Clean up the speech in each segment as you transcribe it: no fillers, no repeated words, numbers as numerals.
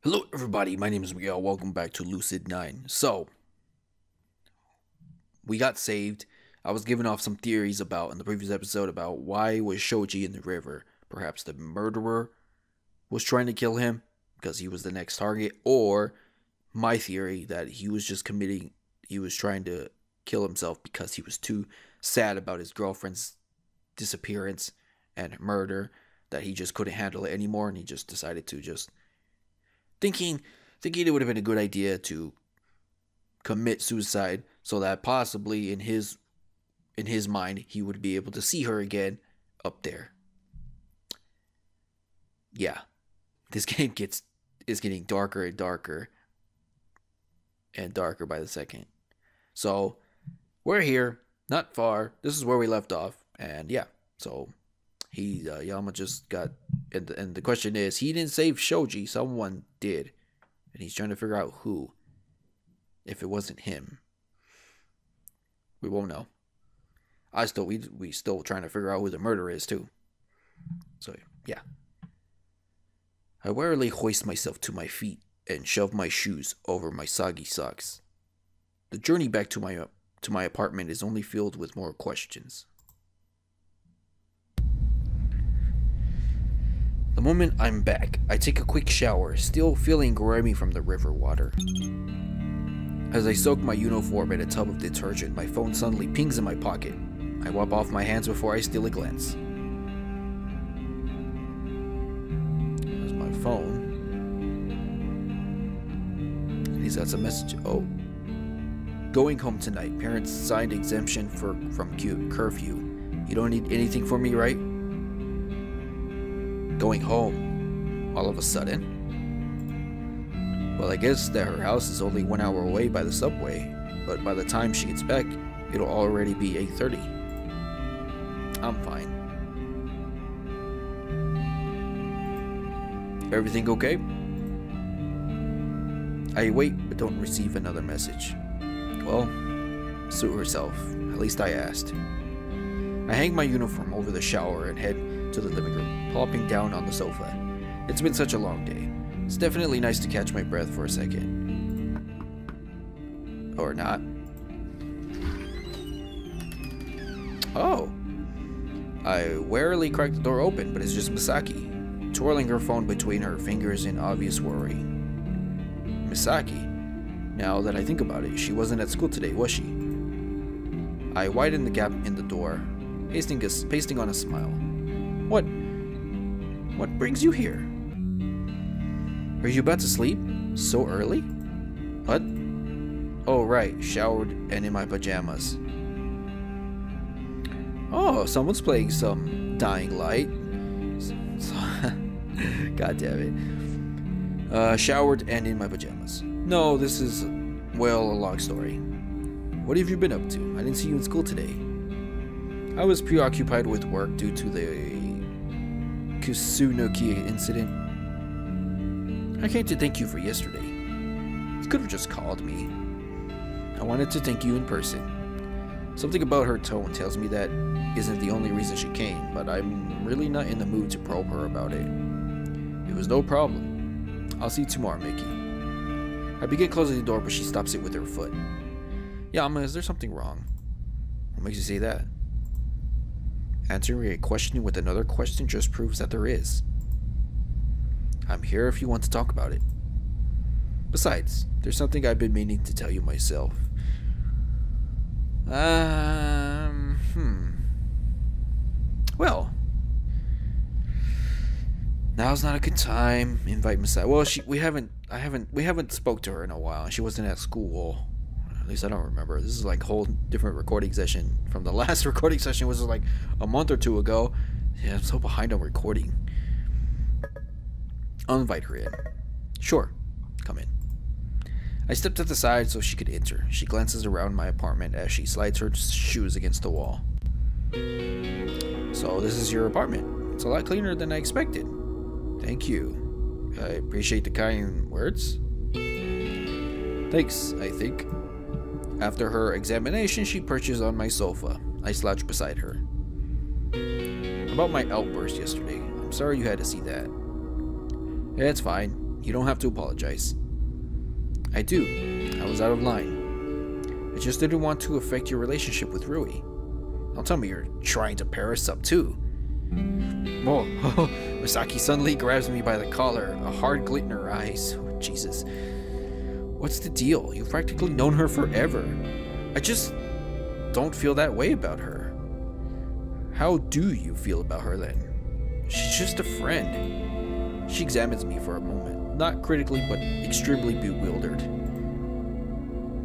Hello everybody, my name is Miguel. Welcome back to Lucid9. So, we got saved. I was giving off some theories about in the previous episode about why was Shoji in the river. Perhaps the murderer was trying to kill him because he was the next target, or my theory that he was trying to kill himself because he was too sad about his girlfriend's disappearance and murder that he just couldn't handle it anymore, and he just decided to just thinking it would have been a good idea to commit suicide so that possibly in his mind he would be able to see her again up there. Yeah. This game is getting darker and darker and darker by the second. So, we're here, not far. This is where we left off, and yeah. So, Yama just got, and the question is, he didn't save Shoji, someone did, and he's trying to figure out who. If it wasn't him, we won't know. We still trying to figure out who the murderer is too. So yeah, I warily hoist myself to my feet and shove my shoes over my soggy socks. The journey back to my apartment is only filled with more questions. The moment I'm back, I take a quick shower, still feeling grimy from the river water. As I soak my uniform in a tub of detergent, my phone suddenly pings in my pocket. I wipe off my hands before I steal a glance. There's my phone. And he's got some message. Oh. Going home tonight. Parents signed exemption from curfew. You don't need anything for me, right? Going home, all of a sudden. Well, I guess that her house is only 1 hour away by the subway, but by the time she gets back, it'll already be 8:30. I'm fine. Everything okay? I wait, but don't receive another message. Well, suit herself. At least I asked. I hang my uniform over the shower and head to the living room, plopping down on the sofa. It's been such a long day. It's definitely nice to catch my breath for a second. Or not. Oh. I warily crack the door open, but it's just Misaki, twirling her phone between her fingers in obvious worry. Misaki? Now that I think about it, she wasn't at school today, was she? I widen the gap in the door, pasting on a smile. What brings you here? Are you about to sleep? So early? What? Oh, right. Showered and in my pajamas. Oh, someone's playing some Dying Light. God damn it. Showered and in my pajamas. No, this is, well, a long story. What have you been up to? I didn't see you in school today. I was preoccupied with work due to the Kusunoki incident. I came to thank you for yesterday. You could have just called me. I wanted to thank you in person. Something about her tone tells me that isn't the only reason she came, but I'm really not in the mood to probe her about it. It was no problem. I'll see you tomorrow, Mickey. I begin closing the door, but she stops it with her foot. Yama, is there something wrong? What makes you say that? Answering a question with another question just proves that there is. I'm here if you want to talk about it. Besides, there's something I've been meaning to tell you myself. Well, now's not a good time. Invite Misaki. Well, we haven't spoke to her in a while, and she wasn't at school. At least I don't remember. This is like a whole different recording session from the last recording session, which was like a month or two ago. Yeah, I'm so behind on recording. I'll invite her in. Sure, come in. I stepped to the side so she could enter. She glances around my apartment as she slides her shoes against the wall. So this is your apartment. It's a lot cleaner than I expected. Thank you. I appreciate the kind words. Thanks, I think. After her examination, she perches on my sofa. I slouch beside her. About my outburst yesterday. I'm sorry you had to see that. Yeah, it's fine. You don't have to apologize. I do. I was out of line. I just didn't want to affect your relationship with Rui. Don't tell me you're trying to pair us up too. Whoa. Misaki suddenly grabs me by the collar, a hard glint in her eyes. Oh, Jesus. What's the deal? You've practically known her forever. I just don't feel that way about her. How do you feel about her then? She's just a friend. She examines me for a moment, not critically but extremely bewildered.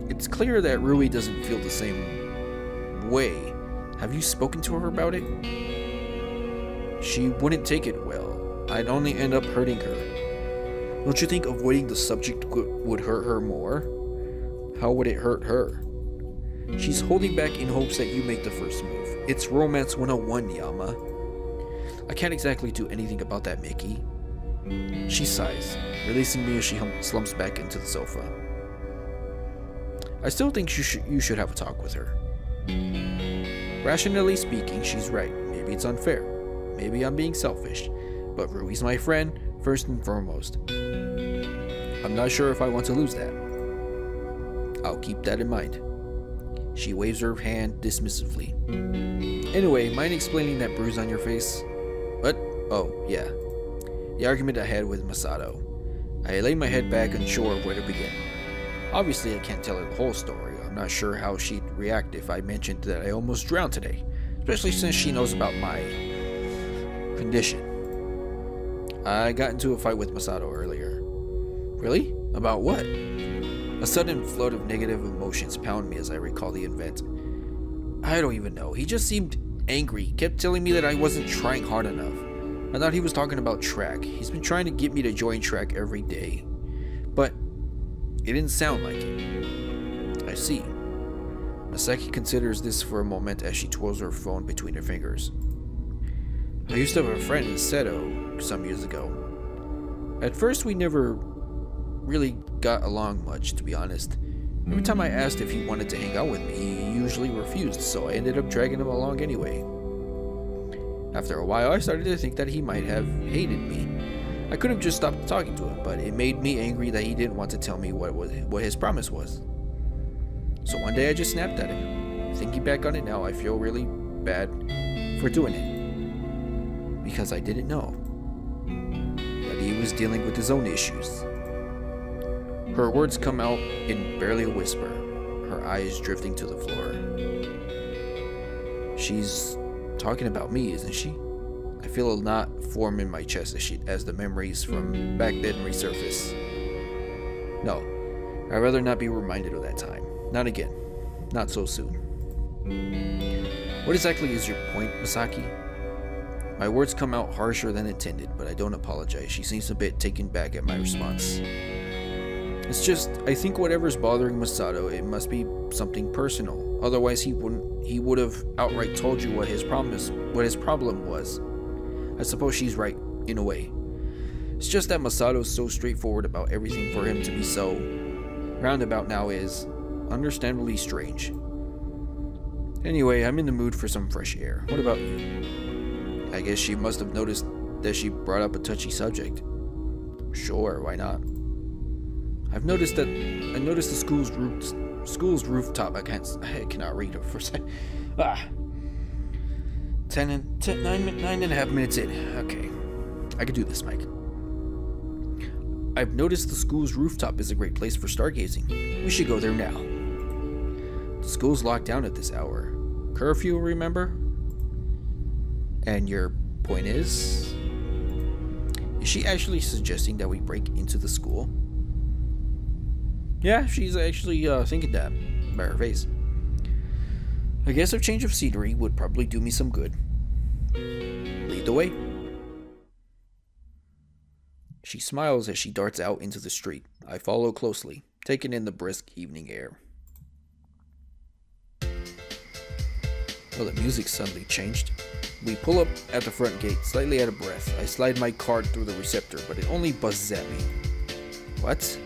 It's clear that Rui doesn't feel the same way. Have you spoken to her about it? She wouldn't take it well. I'd only end up hurting her. Don't you think avoiding the subject would hurt her more? How would it hurt her? She's holding back in hopes that you make the first move. It's romance 101, Yama. I can't exactly do anything about that, Mickey. She sighs, releasing me as she slumps back into the sofa. I still think you should have a talk with her. Rationally speaking, she's right. Maybe it's unfair. Maybe I'm being selfish. But Rui's my friend, first and foremost. I'm not sure if I want to lose that. I'll keep that in mind. She waves her hand dismissively. Anyway, mind explaining that bruise on your face? What? Oh, yeah. The argument I had with Masato. I lay my head back, unsure of where to begin. Obviously, I can't tell her the whole story. I'm not sure how she'd react if I mentioned that I almost drowned today, especially since she knows about my condition. I got into a fight with Masato earlier. Really? About what? A sudden flood of negative emotions pound me as I recall the event. I don't even know. He just seemed angry. He kept telling me that I wasn't trying hard enough. I thought he was talking about track. He's been trying to get me to join track every day. But it didn't sound like it. I see. Misaki considers this for a moment as she twirls her phone between her fingers. I used to have a friend in Seto some years ago. At first we never really got along much, to be honest. Every time I asked if he wanted to hang out with me, he usually refused, so I ended up dragging him along anyway. After a while, I started to think that he might have hated me. I could have just stopped talking to him, but it made me angry that he didn't want to tell me what his promise was. So one day I just snapped at him. Thinking back on it now, I feel really bad for doing it. Because I didn't know that he was dealing with his own issues. Her words come out in barely a whisper, her eyes drifting to the floor. She's talking about me, isn't she? I feel a knot form in my chest as the memories from back then resurface. No, I'd rather not be reminded of that time. Not again. Not so soon. What exactly is your point, Misaki? My words come out harsher than intended, but I don't apologize. She seems a bit taken back at my response. It's just, I think whatever's bothering Masato, it must be something personal. Otherwise, he would have outright told you what his problem was. I suppose she's right, in a way. It's just that Masato's so straightforward about everything for him to be so roundabout now is understandably strange. Anyway, I'm in the mood for some fresh air. What about you? I guess she must have noticed that she brought up a touchy subject. Sure, why not? I noticed the school's rooftop. I cannot read it for a second. 9.5 minutes in. Okay, I could do this, Mike. I've noticed the school's rooftop is a great place for stargazing. We should go there now. The school's locked down at this hour. Curfew, remember? And your point is? Is she actually suggesting that we break into the school? Yeah, she's actually thinking that by her face. I guess a change of scenery would probably do me some good. Lead the way. She smiles as she darts out into the street. I follow closely, taking in the brisk evening air. Well, the music suddenly changed. We pull up at the front gate, slightly out of breath. I slide my card through the receptor, but it only buzzes at me. What?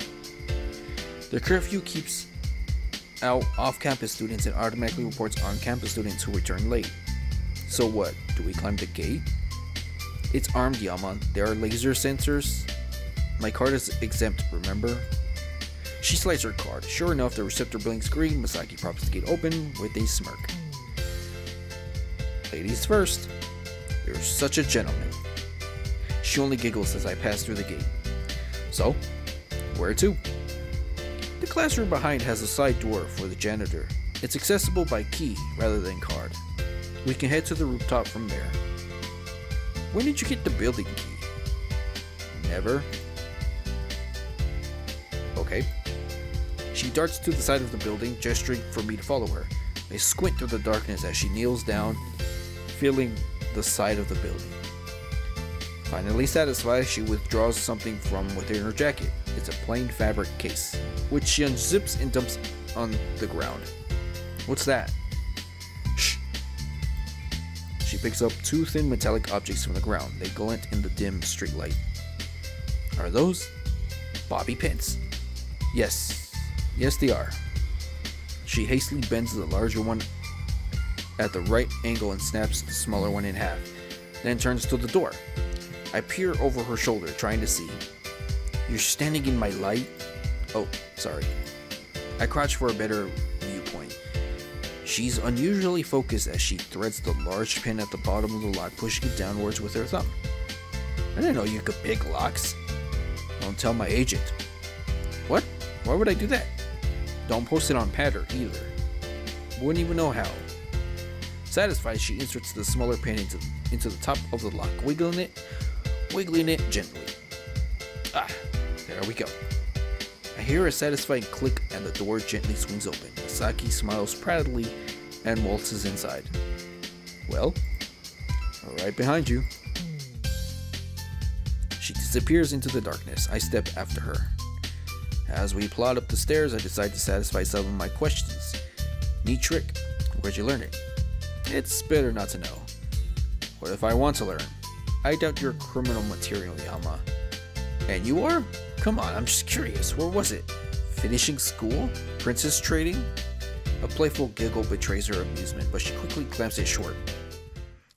The curfew keeps out off-campus students and automatically reports on-campus students who return late. So what? Do we climb the gate? It's armed, Yaman. There are laser sensors. My card is exempt, remember? She slides her card. Sure enough, the receptor blinks green. Misaki props the gate open with a smirk. Ladies first. You're such a gentleman. She only giggles as I pass through the gate. So, where to? The classroom behind has a side door for the janitor. It's accessible by key rather than card. We can head to the rooftop from there. When did you get the building key? Never. Okay. She darts to the side of the building, gesturing for me to follow her. I squint through the darkness as she kneels down, feeling the side of the building. Finally satisfied, she withdraws something from within her jacket. It's a plain fabric case, which she unzips and dumps on the ground. What's that? Shh. She picks up two thin metallic objects from the ground. They glint in the dim streetlight. Are those bobby pins? Yes. Yes, they are. She hastily bends the larger one at the right angle and snaps the smaller one in half, then turns to the door. I peer over her shoulder, trying to see. You're standing in my light? Oh, sorry. I crouch for a better viewpoint. She's unusually focused as she threads the large pin at the bottom of the lock, pushing it downwards with her thumb. I didn't know you could pick locks. Don't tell my agent. What? Why would I do that? Don't post it on Patter either. Wouldn't even know how. Satisfied, she inserts the smaller pin into the top of the lock, wiggling it gently. Ah, there we go. I hear a satisfying click and the door gently swings open. Misaki smiles proudly and waltzes inside. Well, right behind you. She disappears into the darkness. I step after her. As we plod up the stairs, I decide to satisfy some of my questions. Neat trick. Where'd you learn it? It's better not to know. What if I want to learn? I doubt your criminal material, Yama. And you are? Come on, I'm just curious. Where was it? Finishing school? Princess trading? A playful giggle betrays her amusement, but she quickly clamps it short.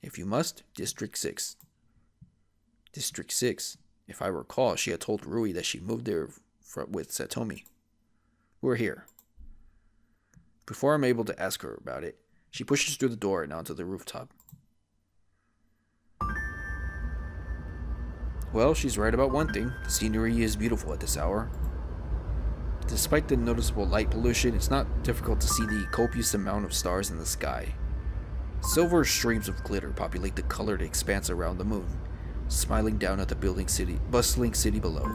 If you must, District 6. District 6. If I recall, she had told Rui that she moved there with Satomi. We're here. Before I'm able to ask her about it, she pushes through the door and onto the rooftop. Well, she's right about one thing. The scenery is beautiful at this hour. Despite the noticeable light pollution, it's not difficult to see the copious amount of stars in the sky. Silver streams of glitter populate the colored expanse around the moon, smiling down at the bustling city below.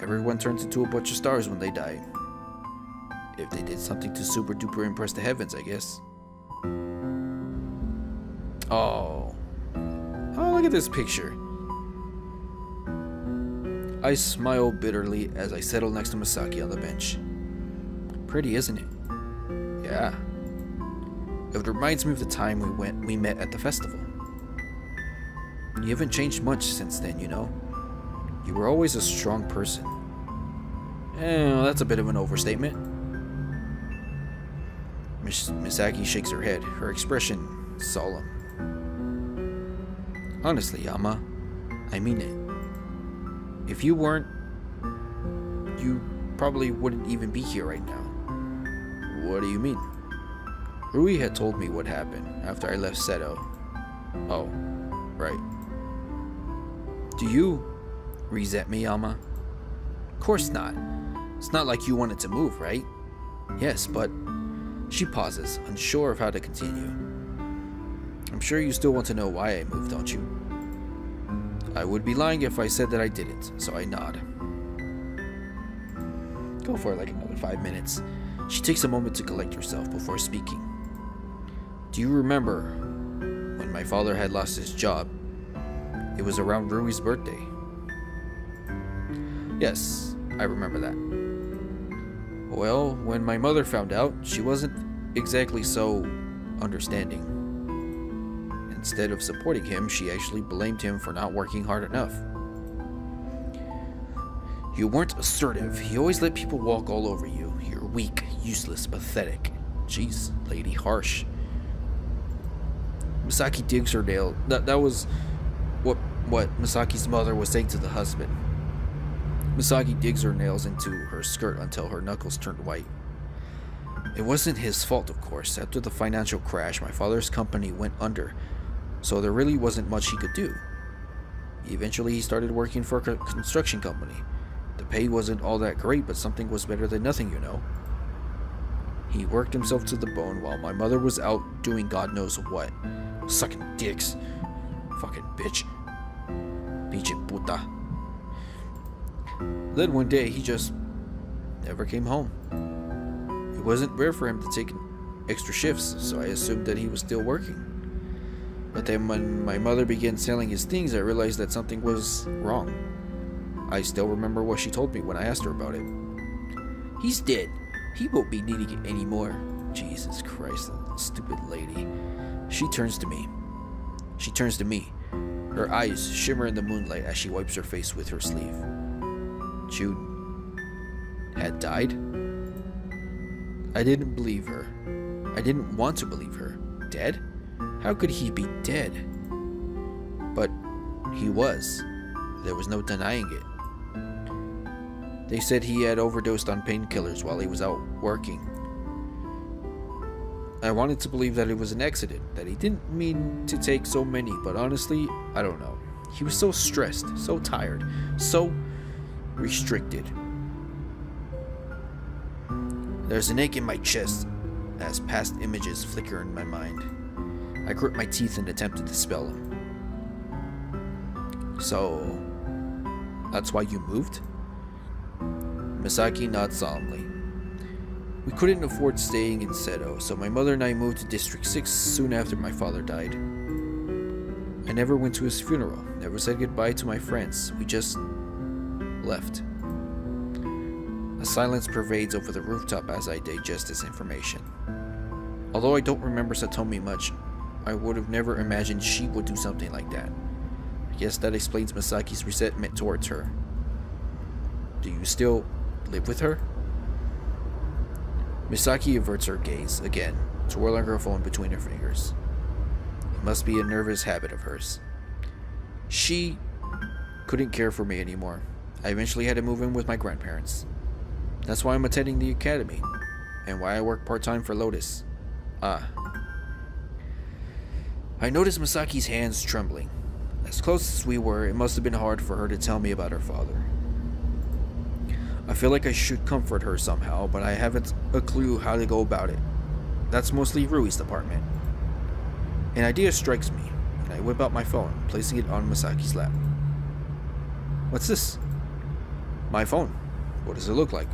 Everyone turns into a bunch of stars when they die. If they did something to super duper impress the heavens, I guess. Oh, look at this picture. I smile bitterly as I settle next to Misaki on the bench. Pretty, isn't it? Yeah. It reminds me of the time we met at the festival. You haven't changed much since then, you know. You were always a strong person. That's a bit of an overstatement. Misaki shakes her head, her expression solemn. Honestly, Yama, I mean it. If you weren't, you probably wouldn't even be here right now. What do you mean? Rui had told me what happened after I left Seto. Oh, right. Do you resent me, Yama? Of course not. It's not like you wanted to move, right? Yes, but... She pauses, unsure of how to continue. I'm sure you still want to know why I moved, don't you? I would be lying if I said that I didn't, so I nod. Go for like another 5 minutes. She takes a moment to collect herself before speaking. Do you remember when my father had lost his job? It was around Rui's birthday. Yes, I remember that. Well, when my mother found out, she wasn't exactly so understanding. Instead of supporting him, she actually blamed him for not working hard enough. You weren't assertive. You always let people walk all over you. You're weak, useless, pathetic. Jeez, lady, harsh. Misaki digs her nail. That was what what Misaki's mother was saying to the husband. Misaki digs her nails into her skirt until her knuckles turned white. It wasn't his fault, of course. After the financial crash, my father's company went under, so there really wasn't much he could do. Eventually, he started working for a construction company. The pay wasn't all that great, but something was better than nothing, you know. He worked himself to the bone while my mother was out doing God knows what. Sucking dicks. Fucking bitch. Pinche puta. Then one day, he just never came home. It wasn't rare for him to take extra shifts, so I assumed that he was still working. But then when my mother began selling his things, I realized that something was wrong. I still remember what she told me when I asked her about it. He's dead. He won't be needing it anymore. Jesus Christ, that stupid lady. She turns to me. Her eyes shimmer in the moonlight as she wipes her face with her sleeve. June had died? I didn't believe her. I didn't want to believe her. Dead? How could he be dead? But he was. There was no denying it. They said he had overdosed on painkillers while he was out working. I wanted to believe that it was an accident, that he didn't mean to take so many, but honestly, I don't know. He was so stressed, so tired, so restricted. There's an ache in my chest as past images flicker in my mind. I grit my teeth and attempt to dispel them. So, that's why you moved? Misaki nods solemnly. We couldn't afford staying in Seto, so my mother and I moved to District 6 soon after my father died. I never went to his funeral, never said goodbye to my friends. We just left. A silence pervades over the rooftop as I digest this information. Although I don't remember Satomi much, I would have never imagined she would do something like that. I guess that explains Misaki's resentment towards her. Do you still live with her? Misaki averts her gaze, again, twirling her phone between her fingers. It must be a nervous habit of hers. She couldn't care for me anymore. I eventually had to move in with my grandparents. That's why I'm attending the academy, and why I work part-time for Lotus. I noticed Misaki's hands trembling. As close as we were, it must have been hard for her to tell me about her father. I feel like I should comfort her somehow, but I haven't a clue how to go about it. That's mostly Rui's department. An idea strikes me, and I whip out my phone, placing it on Misaki's lap. What's this? My phone. What does it look like?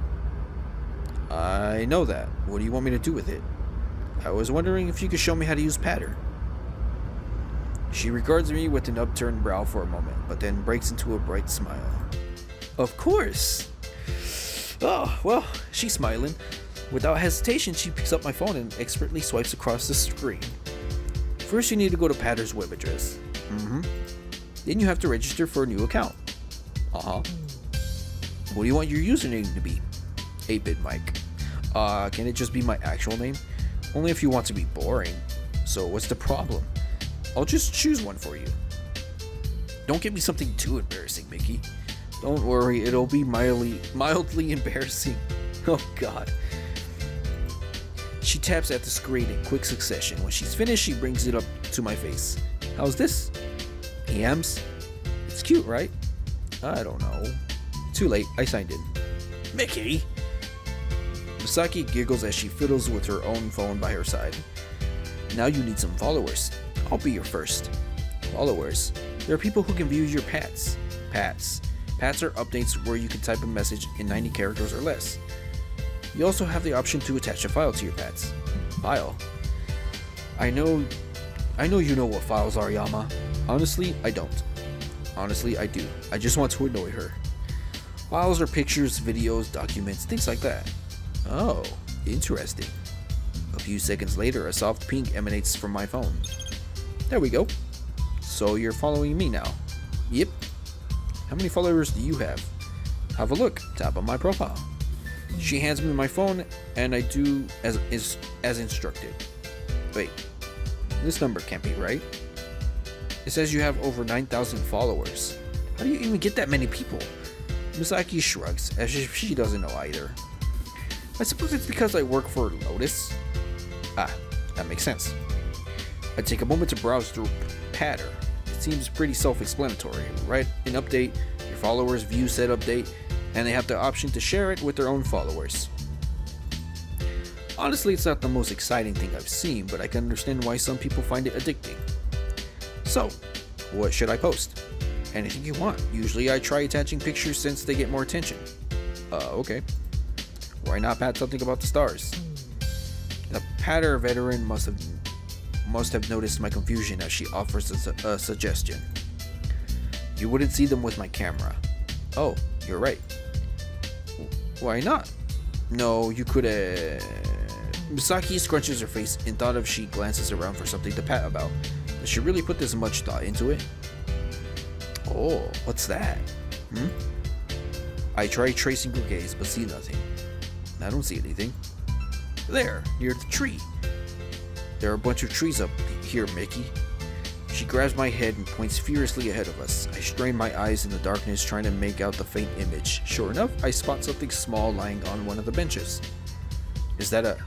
I know that. What do you want me to do with it? I was wondering if you could show me how to use Patter. She regards me with an upturned brow for a moment, but then breaks into a bright smile. Of course! Oh, well, she's smiling. Without hesitation, she picks up my phone and expertly swipes across the screen. First, you need to go to Patter's web address. Then you have to register for a new account. What do you want your username to be? 8BitMike. Can it just be my actual name? Only if you want to be boring. So what's the problem? I'll just choose one for you. Don't give me something too embarrassing, Mickey. Don't worry, it'll be mildly embarrassing. Oh god. She taps at the screen in quick succession. When she's finished, she brings it up to my face. How's this? EMs? It's cute, right? I don't know. Too late, I signed in. Mickey! Misaki giggles as she fiddles with her own phone by her side. Now you need some followers. I'll be your first. Followers? There are people who can view your pats. Pats are updates where you can type a message in 90 characters or less. You also have the option to attach a file to your pats. File? I know you know what files are, Yama. Honestly, I don't. Honestly, I do. I just want to annoy her. Files are pictures, videos, documents, things like that. Oh, interesting. A few seconds later, a soft ping emanates from my phone. There we go. So you're following me now? Yep. How many followers do you have? Have a look. Tap on my profile. She hands me my phone, and I do as instructed. Wait, this number can't be right. It says you have over 9,000 followers. How do you even get that many people? Misaki shrugs, as if she doesn't know either. I suppose it's because I work for Lotus. Ah, that makes sense. I take a moment to browse through Patter. It seems pretty self-explanatory. Write an update, your followers view said update, and they have the option to share it with their own followers. Honestly, it's not the most exciting thing I've seen, but I can understand why some people find it addicting. So, what should I post? Anything you want. Usually I try attaching pictures since they get more attention. Okay. Why not pat something about the stars? The Patter veteran must have noticed my confusion as she offers a suggestion. You wouldn't see them with my camera. Oh, you're right. Why not? No, you could Misaki scrunches her face in thought of she glances around for something to pat about. Does she really put this much thought into it? Oh, what's that? I try tracing her gaze, but see nothing. I don't see anything. There, near the tree. There are a bunch of trees up here, Mickey. She grabs my head and points furiously ahead of us. I strain my eyes in the darkness, trying to make out the faint image. Sure enough, I spot something small lying on one of the benches. Is that a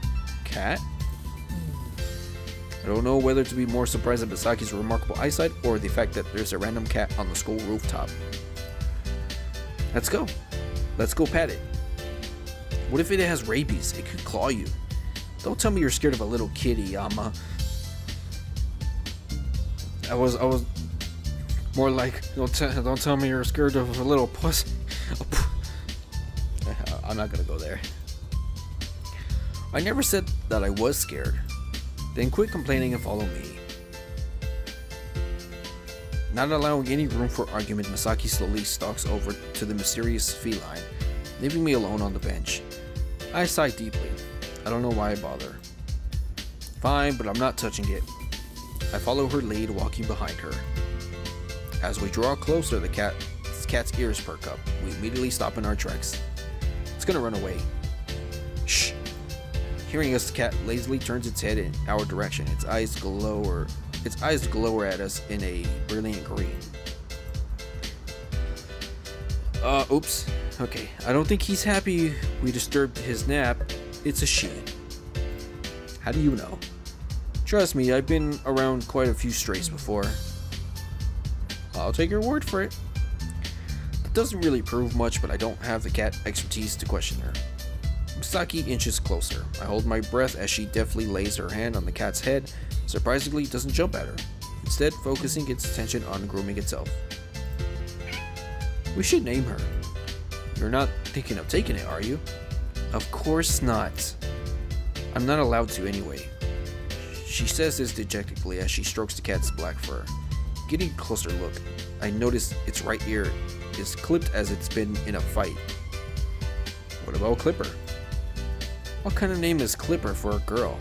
cat? I don't know whether to be more surprised at Misaki's remarkable eyesight or the fact that there's a random cat on the school rooftop. Let's go. Let's go pat it. What if it has rabies? It could claw you. Don't tell me you're scared of a little kitty, Yama. I was more like, don't tell me you're scared of a little puss. I'm not gonna go there. I never said that I was scared. Then quit complaining and follow me. Not allowing any room for argument, Misaki slowly stalks over to the mysterious feline, leaving me alone on the bench. I sigh deeply. I don't know why I bother. Fine, but I'm not touching it. I follow her lead, walking behind her. As we draw closer, the cat's ears perk up. We immediately stop in our tracks. It's gonna run away. Shh. Hearing us, the cat lazily turns its head in our direction. Its eyes glower at us in a brilliant green. Oops. Okay, I don't think he's happy we disturbed his nap. It's a she. How do you know? Trust me, I've been around quite a few strays before. I'll take your word for it. That doesn't really prove much, but I don't have the cat expertise to question her. Misaki inches closer. I hold my breath as she deftly lays her hand on the cat's head. Surprisingly, it doesn't jump at her, instead focusing its attention on grooming itself. We should name her. You're not thinking of taking it, are you? Of course not. I'm not allowed to anyway. She says this dejectedly as she strokes the cat's black fur. Getting a closer look, I notice its right ear is clipped as it's been in a fight. What about Clipper? What kind of name is Clipper for a girl?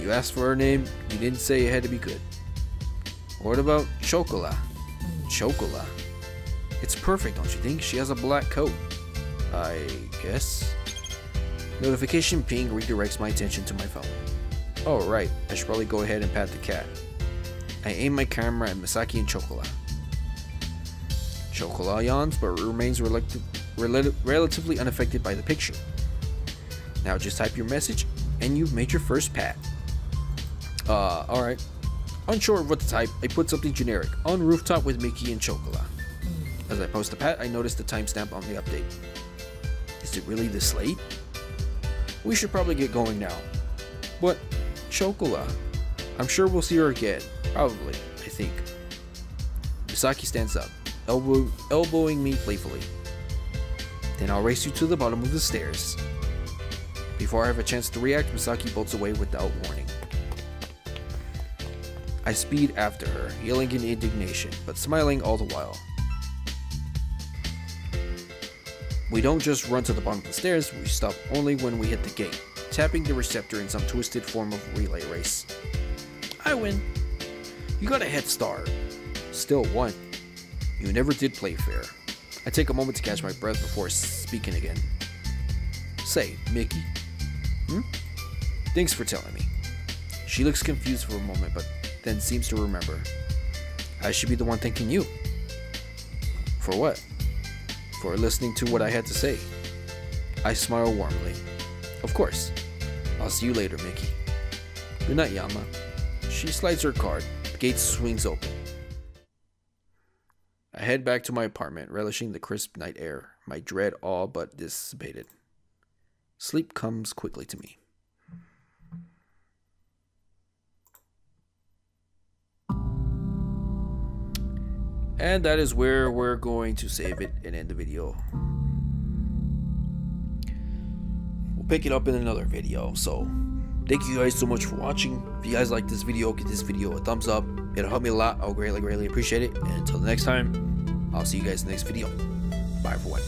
You asked for her name, you didn't say it had to be good. What about Chocola? Chocola? It's perfect, don't you think? She has a black coat. I guess. Notification ping redirects my attention to my phone. Oh right, I should probably go ahead and pat the cat. I aim my camera at Misaki and Chocola. Chocola yawns, but remains relatively unaffected by the picture. Now just type your message, and you've made your first pat. Alright. Unsure of what to type, I put something generic. On rooftop with Mickey and Chocola. As I post the pat, I notice the timestamp on the update. Is it really this late? We should probably get going now. But, Chocola, I'm sure we'll see her again. Probably, I think. Misaki stands up, elbowing me playfully. Then I'll race you to the bottom of the stairs. Before I have a chance to react, Misaki bolts away without warning. I speed after her, yelling in indignation, but smiling all the while. We don't just run to the bottom of the stairs, we stop only when we hit the gate, tapping the receptor in some twisted form of relay race. I win. You got a head start. Still won. You never did play fair. I take a moment to catch my breath before speaking again. Say, Mickey. Thanks for telling me. She looks confused for a moment, but then seems to remember. I should be the one thanking you. For what? For listening to what I had to say. I smile warmly. Of course. I'll see you later, Mickey. Good night, Yama. She slides her card. The gate swings open. I head back to my apartment, relishing the crisp night air, my dread all but dissipated. Sleep comes quickly to me. And that is where we're going to save it and end the video. We'll pick it up in another video. So thank you guys so much for watching. If you guys like this video, give this video a thumbs up. It'll help me a lot. I'll greatly appreciate it. And until the next time, I'll see you guys in the next video. Bye, everyone.